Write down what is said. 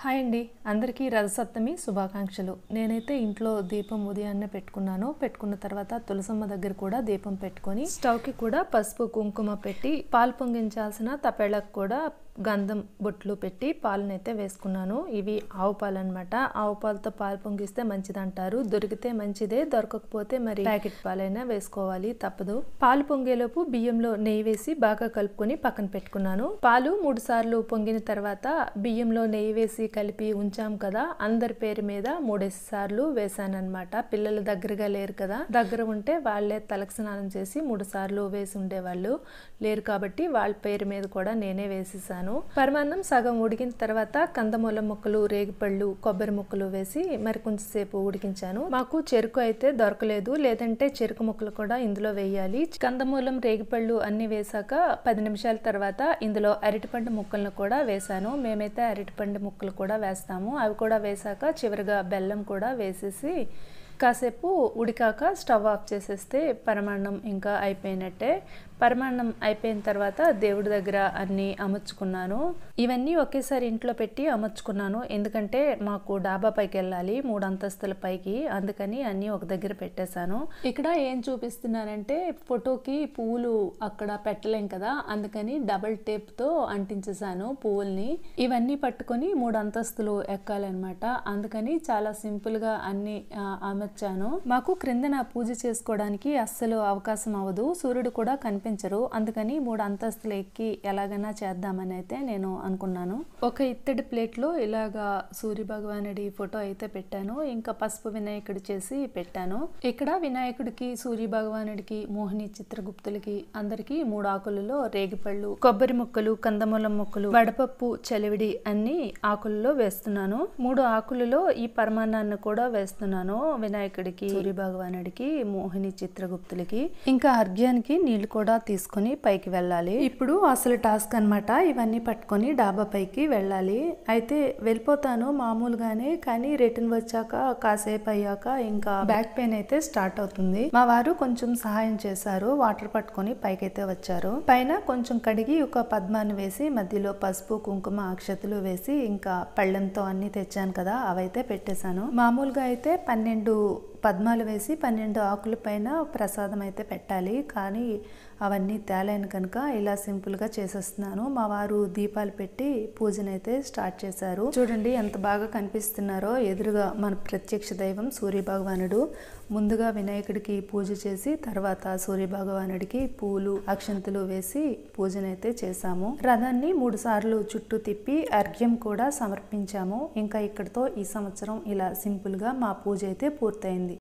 Hi అండి, అందరికీ రథసప్తమి శుభాకాంక్షలు. నేనైతే ఇంట్లో దీపం ఉదయాన్నే పెట్టుకున్న తర్వాత తులసమ్మ దగ్గర కూడా దీపం పెట్టుకొని స్టవ్కి కూడా పసుపు కుంకుమ పెట్టి పాలు పొంగించాల్సిన తపెళ్ళకు కూడా గంధం బొట్లు పెట్టి పాలనైతే వేసుకున్నాను. ఇవి ఆవు పాలు అనమాట. ఆవు పాలతో పాలు పొంగిస్తే మంచిది అంటారు. దొరికితే మంచిదే, దొరకకపోతే మరి ప్యాకెట్ పాలైనా వేసుకోవాలి, తప్పదు. పాలు పొంగేలోపు బియ్యంలో నెయ్యి వేసి బాగా కలుపుకొని పక్కన పెట్టుకున్నాను. పాలు 3 సార్లు పొంగిన తర్వాత బియ్యంలో నెయ్యి వేసి కలిపి ఉంచాం కదా, అందరి పేరు మీద 3 సార్లు వేసాను అనమాట. పిల్లలు దగ్గరగా లేరు కదా, దగ్గర ఉంటే వాళ్ళే తలకు స్నానం చేసి 3 సార్లు వేసి ఉండేవాళ్ళు. లేరు కాబట్టి వాళ్ళ పేరు మీద కూడా నేనే వేసేసాను. పరమాన్నం సగం ఉడికిన తర్వాత కందమూల ముక్కలు, రేగిపళ్ళు, కొబ్బరి ముక్కలు వేసి మరి కొంచెంసేపు ఉడికించాను. మాకు చెరుకు అయితే దొరకలేదు, లేదంటే చెరుకు ముక్కలు కూడా ఇందులో వేయాలి. కందమూలం, రేగిపళ్ళు అన్ని వేసాక 10 నిమిషాల తర్వాత ఇందులో అరటిపండు ముక్కలను కూడా వేసాను. మేమైతే అరటిపండు ముక్కలు కూడా వేస్తాము. అవి కూడా వేసాక చివరిగా బెల్లం కూడా వేసేసి కాసేపు ఉడికాక స్టవ్ ఆఫ్ చేసేస్తే పరమాన్నం ఇంకా అయిపోయినట్టే. పరమాన్నం అయిపోయిన తర్వాత దేవుడి దగ్గర అన్నీ అమర్చుకున్నాను. ఇవన్నీ ఒకేసారి ఇంట్లో పెట్టి అమర్చుకున్నాను, ఎందుకంటే మాకు డాబా పైకి వెళ్ళాలి, 3 అంతస్తుల పైకి, అందుకని అన్నీ ఒక దగ్గర పెట్టేశాను. ఇక్కడ ఏం చూపిస్తున్నానంటే ఫోటోకి పువ్వులు అక్కడ పెట్టలేం కదా, అందుకని డబల్ టేప్తో అంటించేసాను పువ్వుల్ని. ఇవన్నీ పట్టుకొని 3 అంతస్తులు ఎక్కాలన్నమాట, అందుకని చాలా సింపుల్గా అన్ని అమర్చాను. మాకు క్రిందన పూజ చేసుకోవడానికి అస్సలు అవకాశం అవ్వదు, సూర్యుడు కూడా కనిపించరు, అందుకని 3 అంతస్తులు ఎక్కి ఎలాగైనా చేద్దామని అయితే నేను అనుకున్నాను. ఒక ఇత్తడి ప్లేట్లో ఇలాగా సూర్య భగవానుడి ఫోటో అయితే పెట్టాను. ఇంకా పసుపు వినాయకుడు చేసి పెట్టాను. ఇక్కడ వినాయకుడికి, సూర్య భగవానుడికి, మోహిని చిత్రగుప్తులకి అందరికి 3 ఆకులలో రేగిపళ్ళు, కొబ్బరి ముక్కలు, కందమూలం ముక్కలు, వడపప్పు, చలివిడి అన్ని ఆకులలో వేస్తున్నాను. 3 ఆకులలో ఈ పరమాన్నాన్ని కూడా వేస్తున్నాను. వినాయకుడికి, సూర్య భగవానుడికి, మోహిని చిత్రగుప్తులకి. ఇంకా అర్ఘ్యానికి నీళ్లు కూడా తీసుకొని పైకి వెళ్ళాలి. ఇప్పుడు అసలు టాస్క్ అనమాట, ఇవన్నీ పట్టుకొని డాబా పైకి వెళ్ళాలి. అయితే వెళ్ళిపోతాను మామూలుగానే, కానీ రిటర్న్ వచ్చాక కాసేపు అయ్యాక ఇంకా బ్యాక్ పెయిన్ అయితే స్టార్ట్ అవుతుంది. మా వారు కొంచెం సహాయం చేశారు, వాటర్ పట్టుకొని పైకైతే వచ్చారు. పైన కొంచెం కడిగి ఒక పద్మాన్ని వేసి మధ్యలో పసుపు, కుంకుమ, అక్షతలు వేసి ఇంకా పళ్ళెంతో అన్ని తెచ్చాను కదా, అవైతే పెట్టేశాను. మామూలుగా అయితే 12 పద్మాలు వేసి 12 ఆకుల పైన ప్రసాదం అయితే పెట్టాలి, కానీ అవన్నీ తేలేను కనుక ఇలా సింపుల్గా చేసేస్తున్నాను. మా వారు దీపాలు పెట్టి పూజనైతే స్టార్ట్ చేశారు. చూడండి ఎంత బాగా కనిపిస్తున్నారో, ఎదురుగా మన ప్రత్యక్ష దైవం సూర్య భగవానుడు. ముందుగా వినాయకుడికి పూజ చేసి తర్వాత సూర్య భగవానుడికి పూలు, అక్షంతలు వేసి పూజనైతే చేశాము. రథాన్ని 3 సార్లు చుట్టూ తిప్పి అర్ఘ్యం కూడా సమర్పించాము. ఇంకా ఇక్కడితో ఈ సంవత్సరం ఇలా సింపుల్గా మా పూజ అయితే పూర్తయింది.